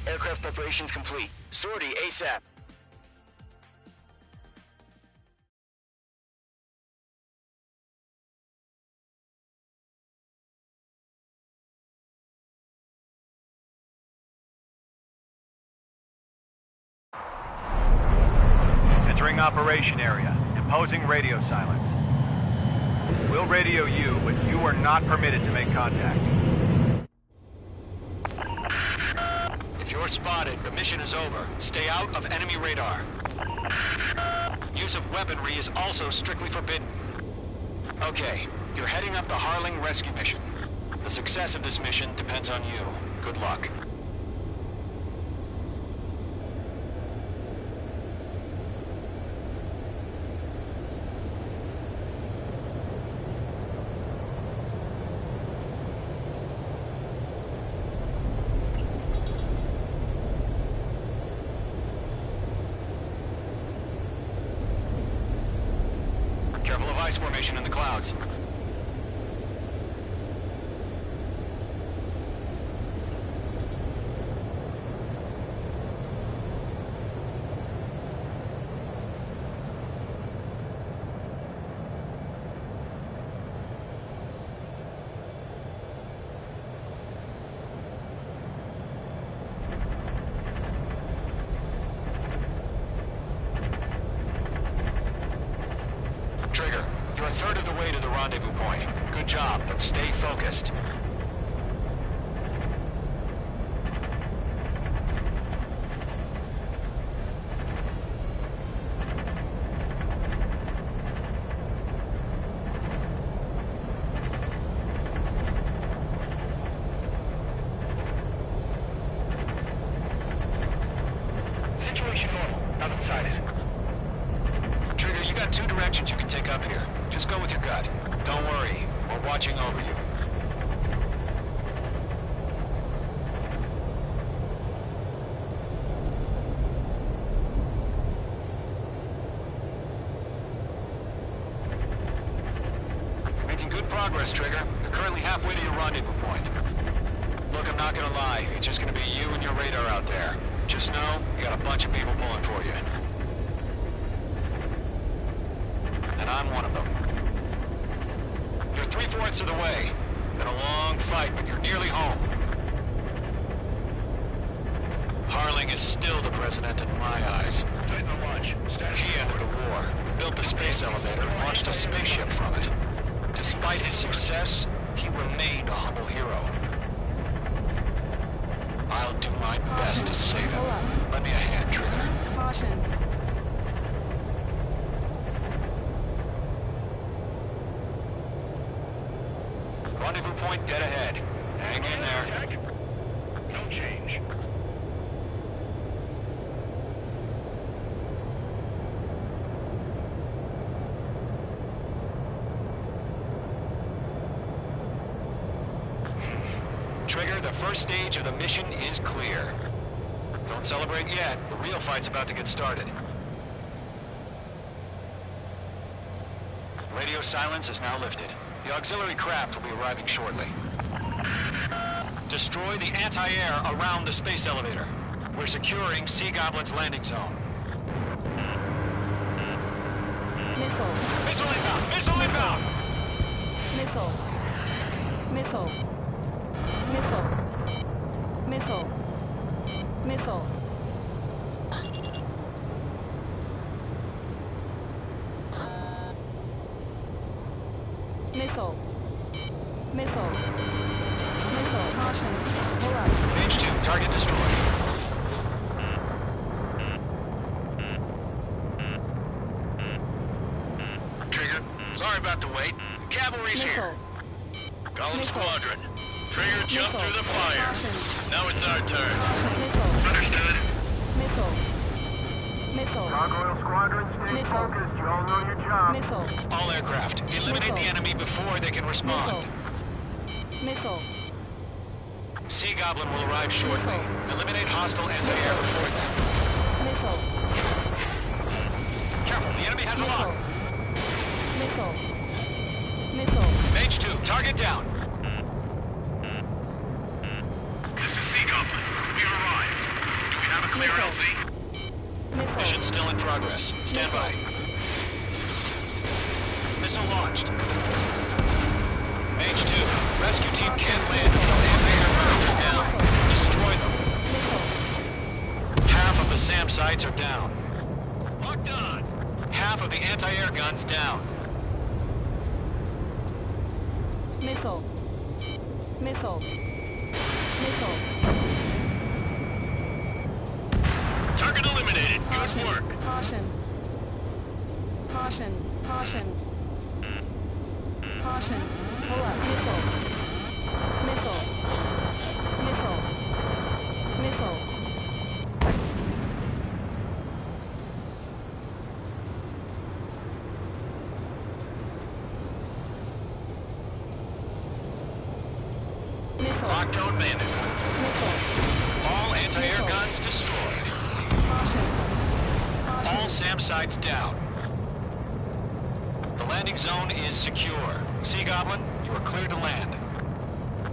Aircraft preparations complete. Sortie ASAP. Entering operation area. Imposing radio silence. We'll radio you, but you are not permitted to make contact. If you're spotted, the mission is over. Stay out of enemy radar. Use of weaponry is also strictly forbidden. Okay, you're heading up the Harling rescue mission. The success of this mission depends on you. Good luck. Careful of ice formation in the clouds. Trigger, you're a third of the way to the rendezvous point. Good job, but stay focused. Situation normal. Nothing sighted. Trigger, you got two directions you can take up here. Just go with your gut. Don't worry, we're watching over you. You're making good progress, Trigger. You're currently halfway to your rendezvous point. Look, I'm not gonna lie. It's just gonna be you and your radar out there. Just know, you got a bunch of people pulling for you. And I'm one of them. You're 3/4 of the way. Been a long fight, but you're nearly home. Harling is still the president in my eyes. Tighten the launch. Status He ended the war, built the space elevator, and launched a spaceship from it. Despite his success, he remained a humble hero. I'll do my best to save him. Lend me a hand, Trigger. Caution. Rendezvous point dead ahead. Hang in there. No change. Trigger, the first stage of the mission is clear. Don't celebrate yet. The real fight's about to get started. Radio silence is now lifted. The auxiliary craft will be arriving shortly. Destroy the anti-air around the space elevator. We're securing Sea Goblin's landing zone. Missile. Missile inbound! Missile inbound! Missile. Missile. Missile. Missile. Missile. Missile. Missile. Missile. Caution. Pull up. H2, target destroyed. Trigger, sorry about the wait. Cavalry's here. Missile. Golem Missile. Squadron. Trigger, jump Missile. through the fire. Caution. Now it's our turn. Missile. Understood. Missile. Missile. Gargoyle Squadron, stay Missile. focused. You all know your job. Missile. All aircraft, eliminate the Missile. enemy before they can respond. Missile. Sea Goblin will arrive shortly. Missile. Eliminate hostile anti-air before them. Missile. Careful, the enemy has a lock. Missile. Missile. H2, target down. This is Sea Goblin. We've arrived. Mission still in progress. Stand by. Missile launched. Mage 2, rescue team can't land until anti-aircraft is down. Destroy them. Half of the SAM sites are down. Locked on. Half of the anti-air guns down. Missile. Missile. Missile. Target eliminated. Good Caution. work. Caution. Caution. Caution. Caution. Pull up. Missile. Missile. Missile. Missile. Missile. Locked-on bandit. Missile. All anti-air guns destroyed. Caution. Caution. All SAM sites down. The landing zone is secure. Sea Goblin, you are cleared to land.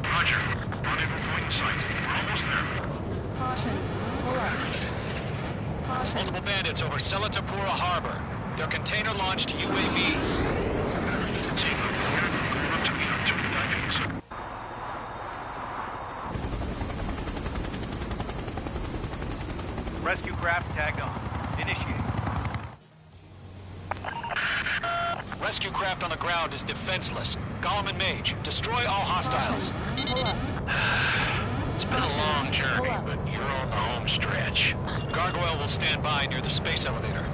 Roger. Rendezvous point in sight. We're almost there. Caution. Pull up. Caution. Multiple bandits over Selatapura Harbor. They're container-launched UAVs. Rescue craft tagged on. Initiate. Rescue craft on the ground is defenseless. Gollum and Mage, destroy all hostiles. Pull up. It's been a long journey, but you're on the home stretch. Gargoyle will stand by near the space elevator.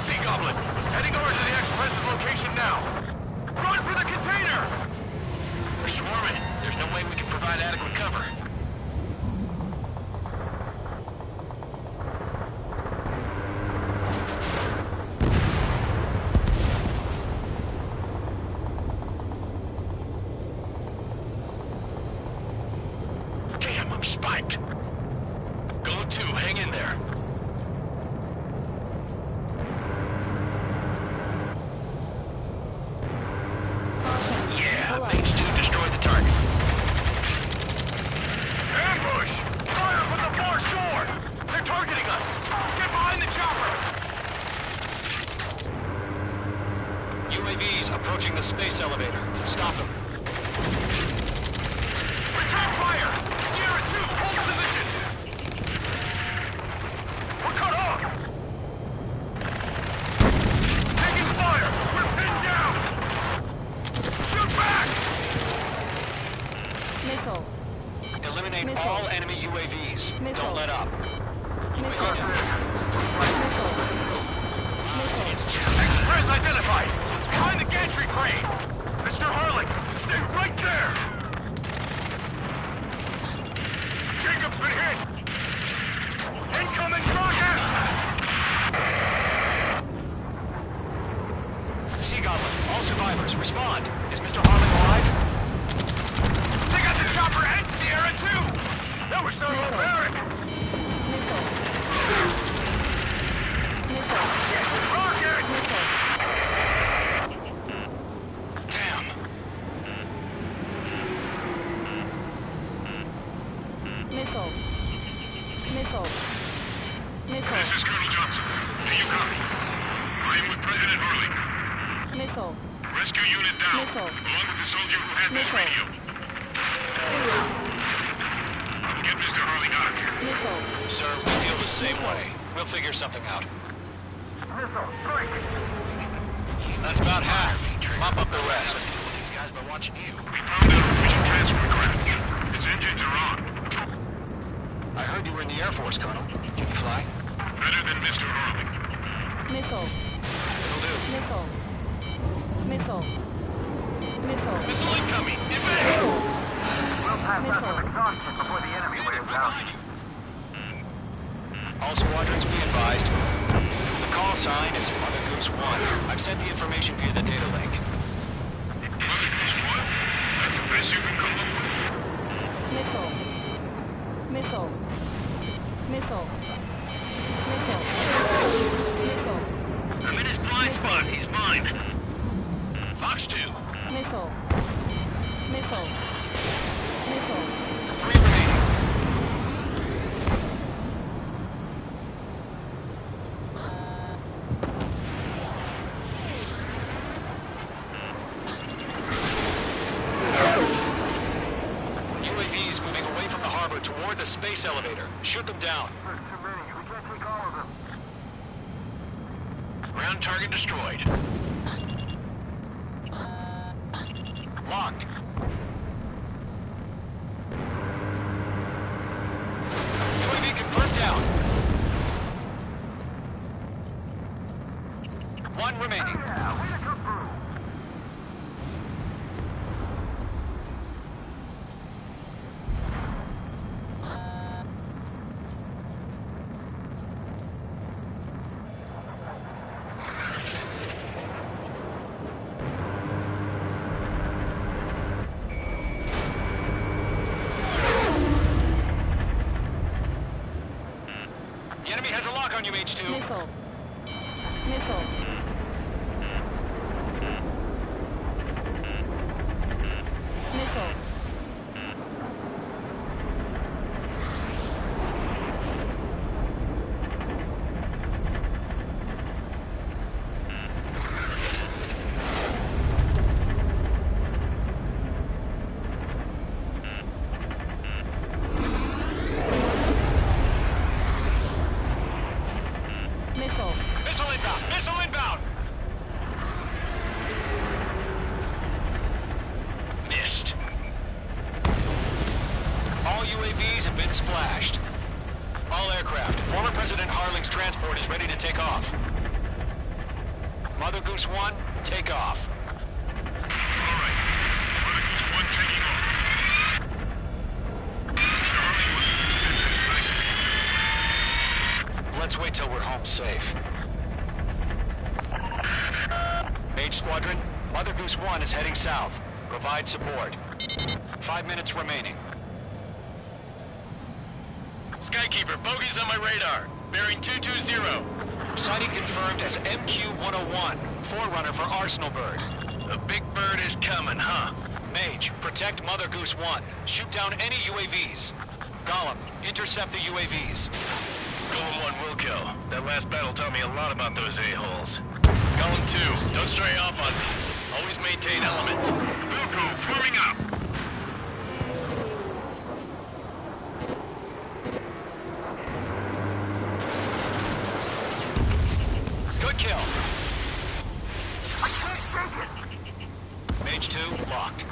Sea Goblin, heading over to the Express's location now. Run for the container! We're swarming. There's no way we can provide adequate cover. Damn, I'm spiked. Go 2, hang in there. Yeah, Mage 2 destroyed the target. Ambush! Fire from the far shore! They're targeting us! Get behind the chopper! UAVs approaching the space elevator. Stop them. Return fire! Sierra 2, hold position! We're cut off! Taking fire! We're pinned down! Shoot back! Missile. Eliminate Missile. all enemy UAVs. Missile. Don't let up. Missile. UAV down. Missile. Missile. Express identified! Behind the gantry crane! Mr. Harlan, stay right there! Jacob's been hit! Incoming rocket! Sea Goblin, all survivors, respond. Is Mr. Harlan alive? They got the chopper and Sierra 2! That was so barbaric! Missile. Missile. Rocket! Missile. Damn. Missile. Missile. Missile. This is Colonel Johnson. Do you copy? I am with President Hurley. Missile. Rescue unit down, Missile. along with the soldier who had this Missile. radio. I'll get Mr. Hurley out of here. Missile. Sir, we feel the same way. We'll figure something out. Missile, strike! That's about half. Mop up the rest. These guys by watching you. We found out a mission transfer craft. His engines are on. I heard you were in the Air Force, Colonel. Can you fly? Better than Mr. Hurley. Missile. It'll do. Missile. Missile. Missile. Missile incoming! Evade! We'll pass that with exhaustion before the enemy wears out. All squadrons be advised. The call sign is Mother Goose 1. I've sent the information via the data link. Mother Goose 1? That's the best you can come up with? Missile. Missile. Missile. Missile. Missile. I'm in his blind spot. He's mine. Fox 2. Missile. Missile. Missile. 3 remaining. Bravo toward the space elevator. Shoot them down. There's too many. We can't take all of them. Ground target destroyed. Locked. UAV confirmed down. One remaining. Yeah, way to come through. The enemy has a lock on you, H2. Missile. Missile. Missile. Missile. Missile inbound! Missile inbound! Missed. All UAVs have been splashed. All aircraft. Former President Harling's transport is ready to take off. Mother Goose 1, take off. All right. Mother Goose 1 taking off. Mr. Harling was Let's wait till we're home safe. Mage Squadron, Mother Goose 1 is heading south. Provide support. 5 minutes remaining. Skykeeper, bogeys on my radar. Bearing 220. Sighting confirmed as MQ-101, forerunner for Arsenal Bird. The big bird is coming, huh? Mage, protect Mother Goose 1. Shoot down any UAVs. Gollum, intercept the UAVs. Golem 1 will kill. That last battle taught me a lot about those a-holes. Golem 2, don't stray off on me. Always maintain element. Wilco, forming up. Good kill. I can't take it. Mage 2, locked.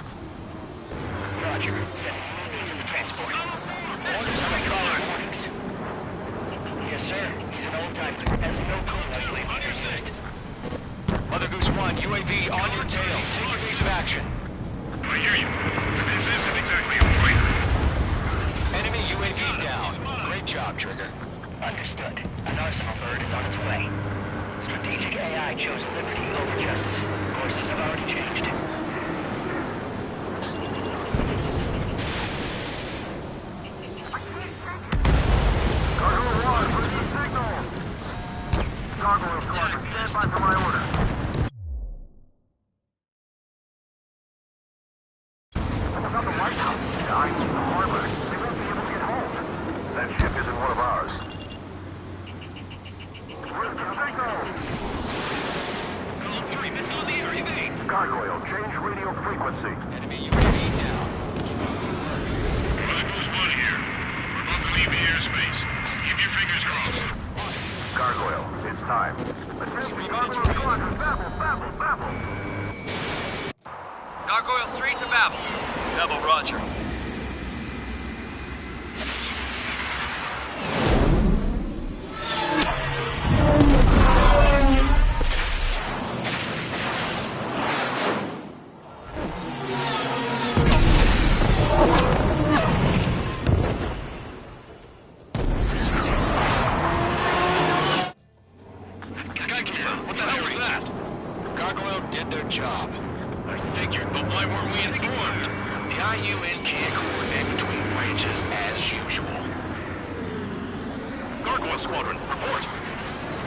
Roger. Sending to the transport. Orders on the caller. Yes, sir. He's an old timer. Has no clue, I believe. On your six. Mother Goose 1, UAV on your tail. Take your base of action. I hear you. This isn't exactly a fight. Enemy UAV down. Great job, Trigger. Understood. An Arsenal bird is on its way. Strategic AI chose liberty over justice. Courses have already changed. Cargo 1, where's the signal? Cargo Squadron, stand by for my order. What about the White House? The IC harbor. They won't be able to get home. That ship isn't one of ours. Where's the signal? Golem 3, missile in the air, evade. Gargoyle, change radio frequency. Enemy UAV down. Mother Goose 1 here. We're about to leave the airspace. Keep your fingers crossed. Gargoyle, it's time. Attention, Gargoyle Squadron, babble, babble, babble. Gargoyle 3 to Babel. Babel, roger. Skykeeper, what the hell was that? Gargoyle did their job. I figured, but why weren't we informed? The IUN can't coordinate between branches as usual. Gargoyle Squadron, report.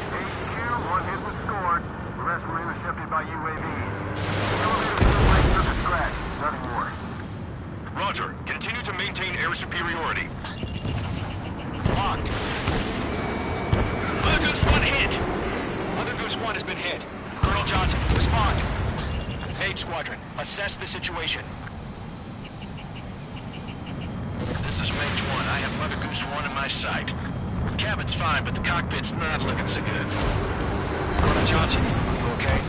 HQ, one hit was scored. The rest were intercepted by UAVs. The elevator still breaks up the scratch. Nothing more. Roger. Continue to maintain air superiority. Locked. Mother Goose 1 hit! Mother Goose 1 has been hit. Colonel Johnson, respond. Mage Squadron, assess the situation. This is Mage 1. I have Mother Goose 1 in my sight. Cabin's fine, but the cockpit's not looking so good. Colonel Johnson, you okay?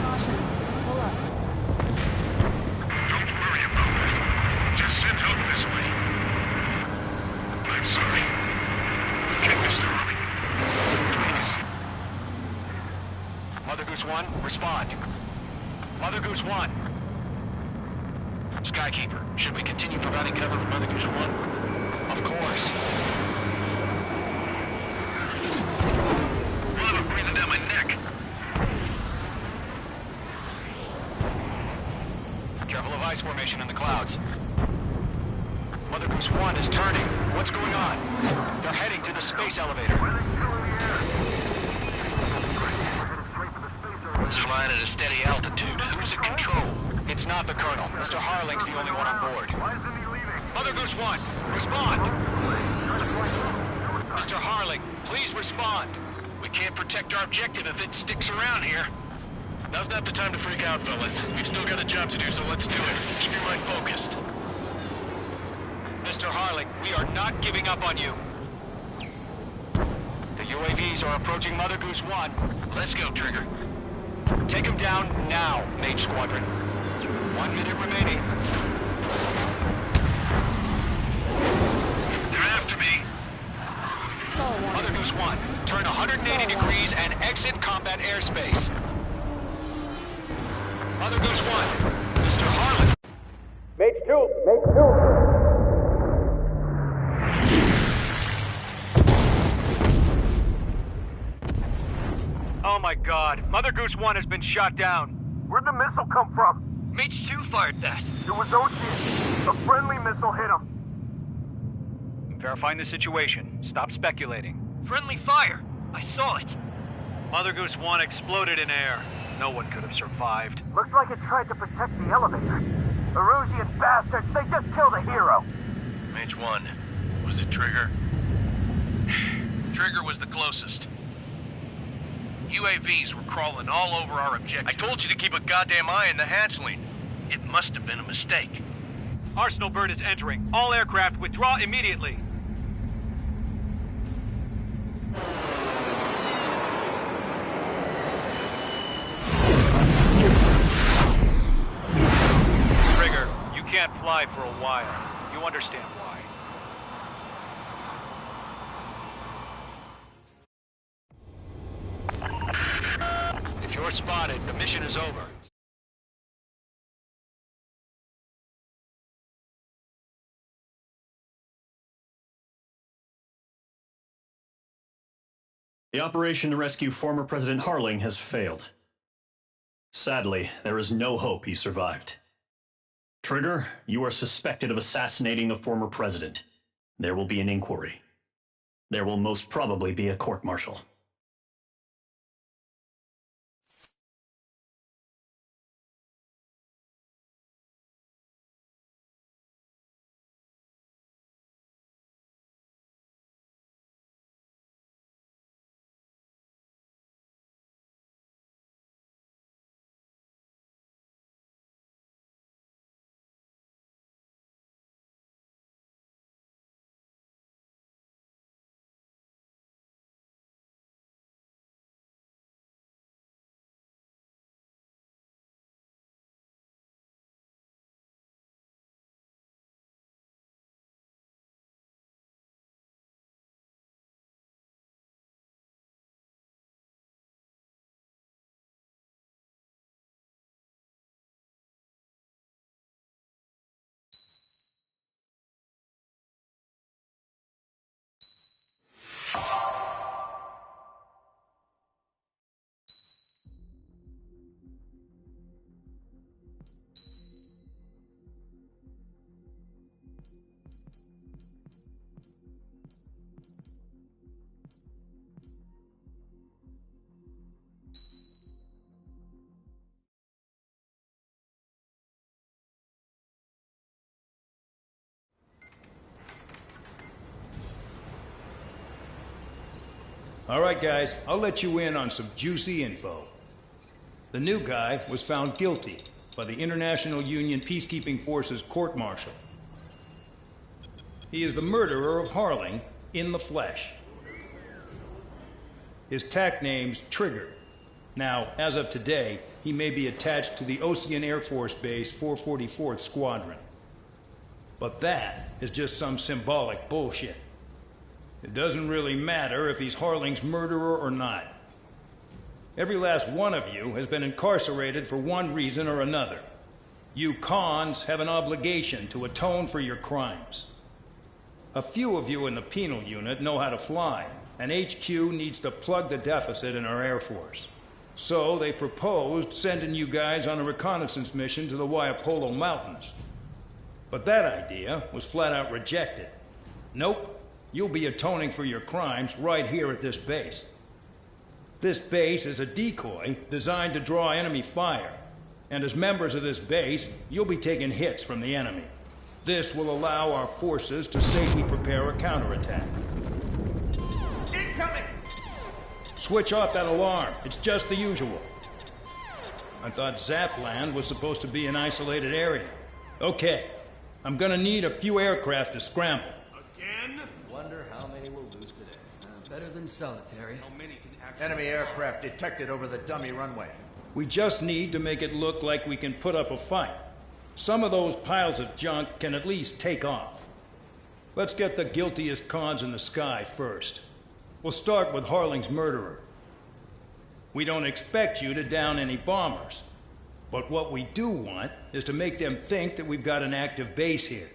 Caution. Pull up. Don't worry about that. Just send help this way. I'm sorry. Get Mr. Harley. Please. Mother Goose 1, respond. Mother Goose 1. Skykeeper, should we continue providing cover for Mother Goose 1? Of course. Oh, I'm breathing down my neck. Careful of ice formation in the clouds. Mother Goose 1 is turning. What's going on? They're heading to the space elevator. It's flying at a steady altitude. Who's in control? It's not the Colonel. Mr. Harling's the only one on board. Mother Goose 1, respond! Mr. Harling, please respond! We can't protect our objective if it sticks around here. Now's not the time to freak out, fellas. We've still got a job to do, so let's do it. Keep your mind focused. Mr. Harling, we are not giving up on you. The UAVs are approaching Mother Goose 1. Let's go, Trigger. Take them down now, Mage Squadron. 1 minute remaining. They're after me. Stall warning. Mother Goose 1, turn 180 degrees and exit combat airspace. Mother Goose 1, Mr. Harlan. Mage 2! Mage 2! Oh my god, Mother Goose 1 has been shot down. Where'd the missile come from? Mage 2 fired that. It was Ocean. A friendly missile hit him. Verifying the situation. Stop speculating. Friendly fire. I saw it. Mother Goose 1 exploded in air. No one could have survived. Looks like it tried to protect the elevator. Erusian bastards, they just killed a hero. Mage 1. Was it Trigger? Trigger was the closest. UAVs were crawling all over our objective. I told you to keep a goddamn eye on the hatchling. It must have been a mistake. Arsenal bird is entering. All aircraft withdraw immediately. Trigger, you can't fly for a while. You understand why. If you're spotted, the mission is over. The operation to rescue former President Harling has failed. Sadly, there is no hope he survived. Trigger, you are suspected of assassinating the former president. There will be an inquiry. There will most probably be a court-martial. All right, guys, I'll let you in on some juicy info. The new guy was found guilty by the International Union Peacekeeping Forces court-martial. He is the murderer of Harling in the flesh. His tack name's Trigger. Now, as of today, he may be attached to the Ocean Air Force Base 444th Squadron. But that is just some symbolic bullshit. It doesn't really matter if he's Harling's murderer or not. Every last one of you has been incarcerated for one reason or another. You cons have an obligation to atone for your crimes. A few of you in the penal unit know how to fly, and HQ needs to plug the deficit in our Air Force. So they proposed sending you guys on a reconnaissance mission to the Waiapolo Mountains. But that idea was flat out rejected. Nope, you'll be atoning for your crimes right here at this base. This base is a decoy designed to draw enemy fire. And as members of this base, you'll be taking hits from the enemy. This will allow our forces to safely prepare a counterattack. Incoming! Switch off that alarm. It's just the usual. I thought Zapland was supposed to be an isolated area. Okay, I'm gonna need a few aircraft to scramble. Again? Wonder how many we'll lose today. Better than solitary. How many can actually... Enemy aircraft detected over the dummy runway. We just need to make it look like we can put up a fight. Some of those piles of junk can at least take off. Let's get the guiltiest cons in the sky first. We'll start with Harling's murderer. We don't expect you to down any bombers. But what we do want is to make them think that we've got an active base here.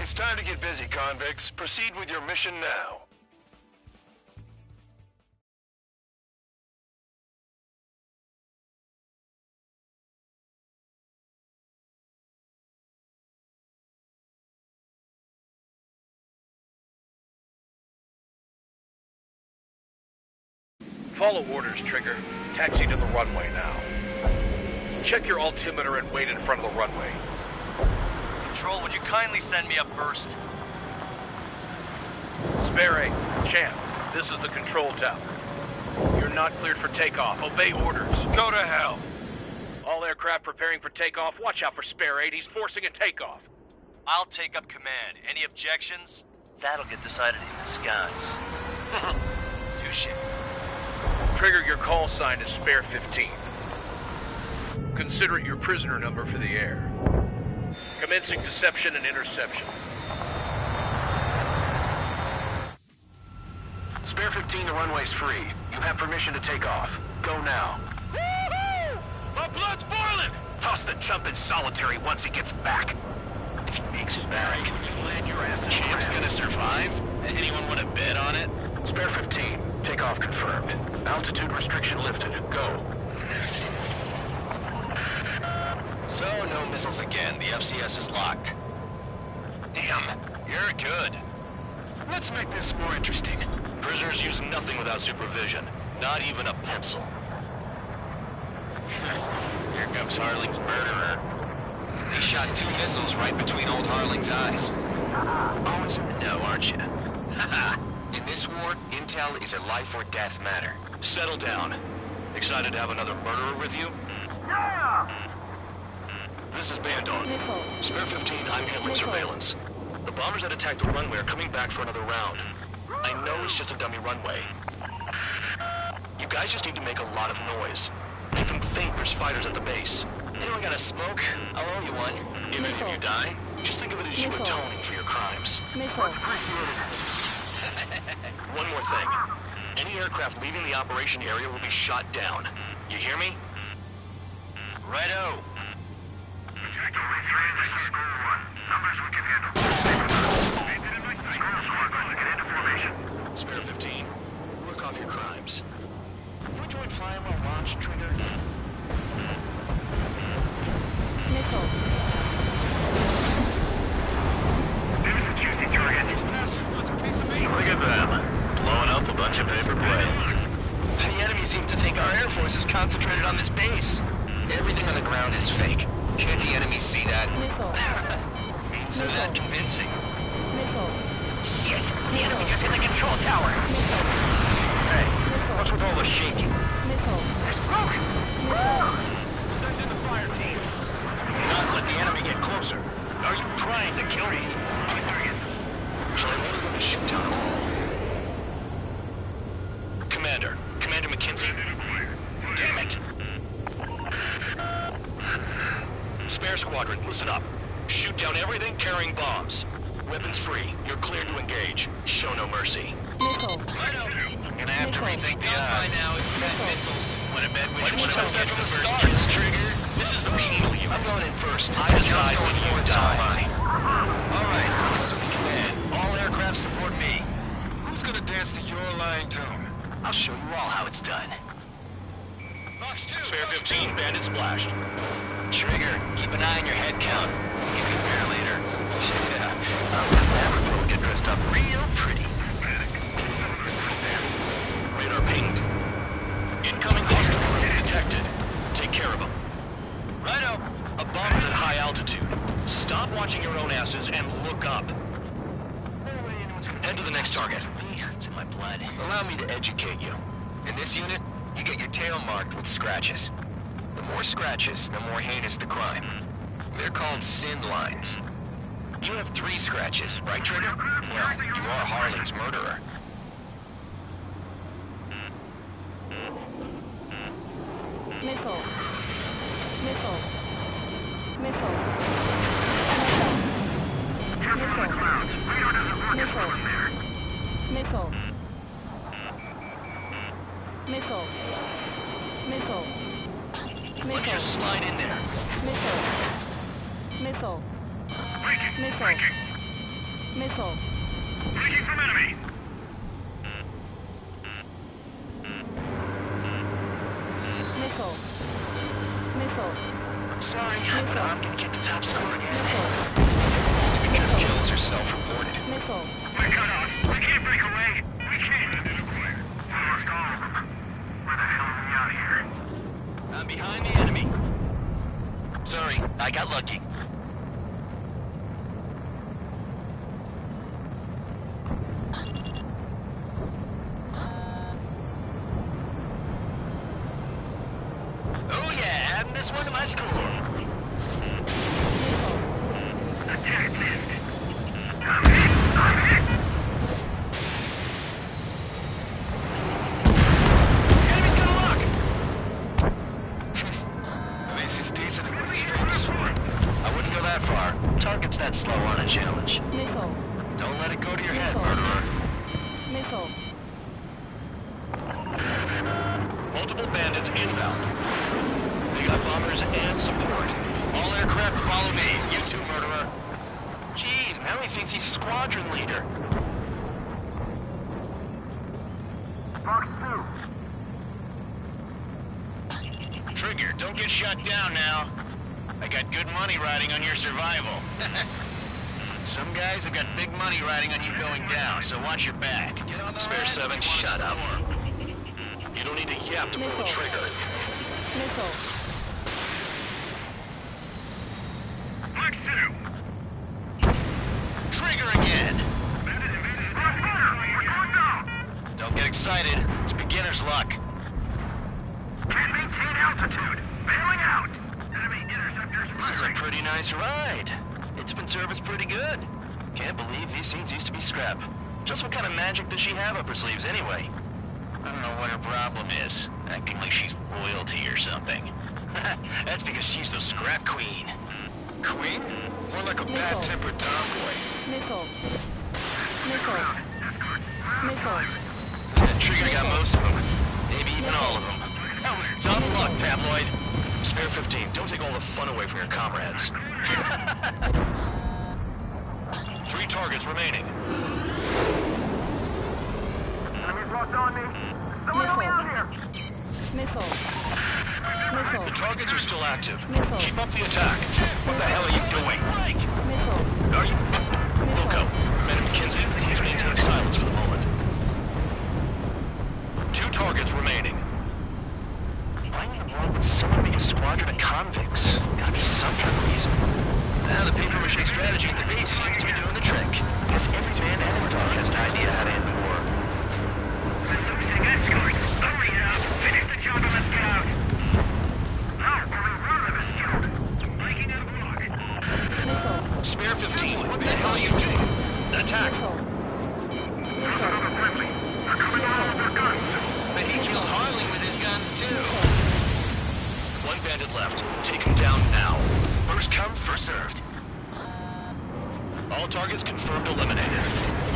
It's time to get busy, convicts. Proceed with your mission now. Follow orders, Trigger. Taxi to the runway now. Check your altimeter and wait in front of the runway. Control, would you kindly send me up first? Spare 8, Champ, this is the control tower. You're not cleared for takeoff. Obey orders. Go to hell. All aircraft preparing for takeoff. Watch out for Spare 8. He's forcing a takeoff. I'll take up command. Any objections? That'll get decided in the skies. Touche. Trigger, your call sign is Spare 15. Consider it your prisoner number for the air. Commencing deception and interception. Spare 15, the runway's free. You have permission to take off. Go now. Woo-hoo! My blood's boiling! Toss the chump in solitary once he gets back. If he makes it back, you land your ass in Champ's gonna survive? Anyone want to bet on it? Spare 15, takeoff confirmed. Altitude restriction lifted. Go. So, no missiles again. The FCS is locked. Damn, you're good. Let's make this more interesting. Prisoners use nothing without supervision, not even a pencil. Here comes Harling's murderer. They shot 2 missiles right between old Harling's eyes. Always in the know, aren't you? In this war, intel is a life or death matter. Settle down. Excited to have another murderer with you? Yeah! This is Bandog. Spare 15, I'm handling surveillance. The bombers that attacked the runway are coming back for another round. I know it's just a dummy runway. You guys just need to make a lot of noise. Make them think there's fighters at the base. Anyone got a smoke? I'll owe you one. If any of you die, just think of it as you atoning for your crimes. One more thing. Any aircraft leaving the operation area will be shot down. You hear me? Righto. Numbers we can handle. Squad, get into formation. forces concentrated on this base. Everything on the ground is fake. Can't the enemy see that? Missile. So that convincing. Missile. Yes, the enemy just hit the control tower. Hey, what's with all the shaking? Missile. There's smoke! Send in the fire team. Not let the enemy get closer. Are you trying to kill me? My target. Shall I order them to shoot down all? Commander McKenzie. Damn it! Spare squadron, listen up. Shoot down everything carrying bombs. Weapons free. You're cleared to engage. Show no mercy. Missile. Gonna have to rethink the odds. Now if you had missiles. What a bet which one of us gets the first start? kiss trigger. This is the penal unit. I'm going in first. I decide when you die. Alright, assuming command. All aircraft support me. Who's gonna dance to your lying tune? I'll show you all how it's done. Box 2. Spare 15, bandit splashed. Trigger, keep an eye on your head count. Give me a bear later. Yeah, I'll let Navajo get dressed up real pretty. Radar pinged. Incoming hostile group detected. Take care of them. Righto. A bomb is at high altitude. Stop watching your own asses and look up. Head to the next target. It's in my blood. Allow me to educate you. In this unit, you get your tail marked with scratches. The more scratches, the more heinous the crime. They're called sin lines. You have 3 scratches, right, Trigger? Well, you are Harling's murderer. Missile. Missile. Missile. Missile. Missile. Missile. Let me just slide in there. Missile. Missile. Missile. Missile. Breaking from enemy! Missile. Missile. Sorry, but I'm gonna get the top score again. Missile. Because kills are self-reported. Missile. We're cut off. We can't break away. We can't. Almost all of them. Where the hell are we out here? I'm behind the enemy. Sorry, I got lucky. Oh yeah, adding this one to my score. Attack missed. I'm hit. Enemy's got a lock! This is decent at what he's famous for. I wouldn't go that far. Target's that slow on a challenge. Missile. Don't let it go to your head, Missile. murderer. Missile. Multiple bandits inbound. They got bombers and support. All aircraft follow me. You too, murderer. Jeez, now he thinks he's squadron leader. Box 2. Trigger, don't get shut down now. I got good money riding on your survival. Some guys have got big money riding on you going down, so watch your back. Get on the Spare rise 7, if you shut want up. You don't need to yap to pull the Missile. trigger. Missile. Box 2. Trigger again. We're going down. Don't get excited. It's beginner's luck. Can't maintain altitude. Bailing out. Enemy interceptors. This is a pretty nice ride. It's been serviced pretty good. Can't believe these things used to be scrap. Just what kind of magic does she have up her sleeves anyway? I don't know what her problem is. Acting like she's royalty or something. That's because she's the scrap queen. Queen? More like a bad-tempered tomboy. Missile. Missile. Missile. That Trigger got most of them. Maybe even all of them. That was dumb luck, tabloid. Spare 15, don't take all the fun away from your comrades. 3 targets remaining. Enemies locked on me. Someone help me out here. Missile. The Missile. targets are still active. Missile. Keep up the attack. What the hell are you doing? Missile. Are you... Wilco, Madam McKenzie, please maintain silence for the moment. 2 targets remaining. attack! But he killed Harling with his guns, too. One bandit left. Take him down now. First come, first served. All targets confirmed eliminated.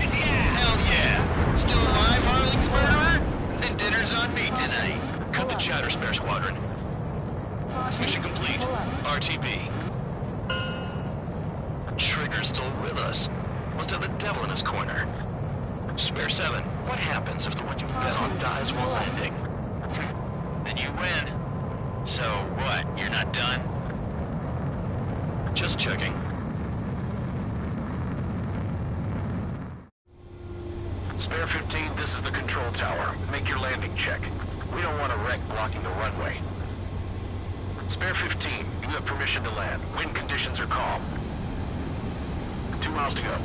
Hell yeah. Still alive, Harling's murderer? Then dinner's on me tonight. Cut the chatter, Spare Squadron. Mission complete. RTB. Trigger's still with us. Must have the devil in his corner. Spare 7, what happens if the one you've bet on dies while landing? Then you win. So what, you're not done? Just checking. Spare 15, this is the control tower. Make your landing check. We don't want a wreck blocking the runway. Spare 15, you have permission to land. Wind conditions are calm. 2 miles to go.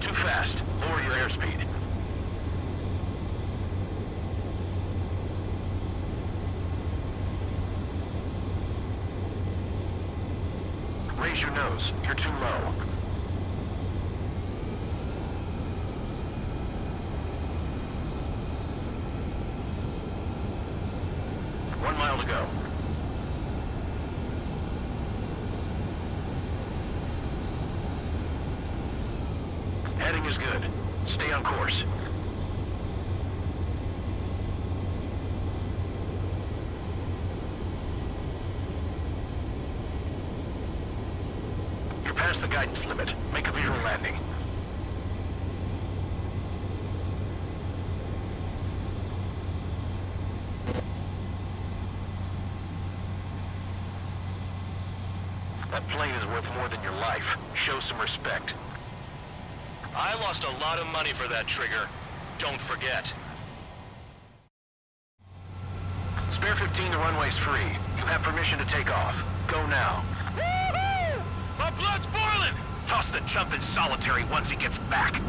Too fast. Lower your airspeed. Raise your nose. You're too low. One mile to go. Heading is good. Stay on course. You're past the guidance limit. Make a visual landing. That plane is worth more than your life. Show some respect. I lost a lot of money for that, Trigger. Don't forget. Spare 15, the runway's free. You have permission to take off. Go now. Woohoo! My blood's boiling! Toss the chump in solitary once he gets back.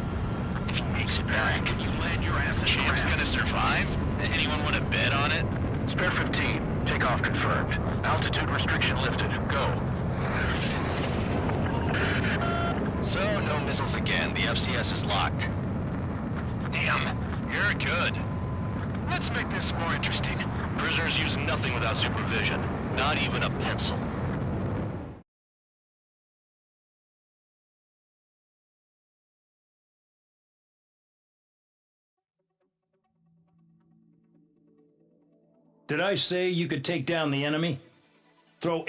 If he makes it back, Can you land your ass in Champ's the gonna survive? Anyone want to bet on it? Spare 15, takeoff confirmed. Altitude restriction lifted. Go. So, no missiles again. The FCS is locked. Damn, you're good. Let's make this more interesting. Prisoners use nothing without supervision. Not even a pencil. Did I say you could take down the enemy? Throw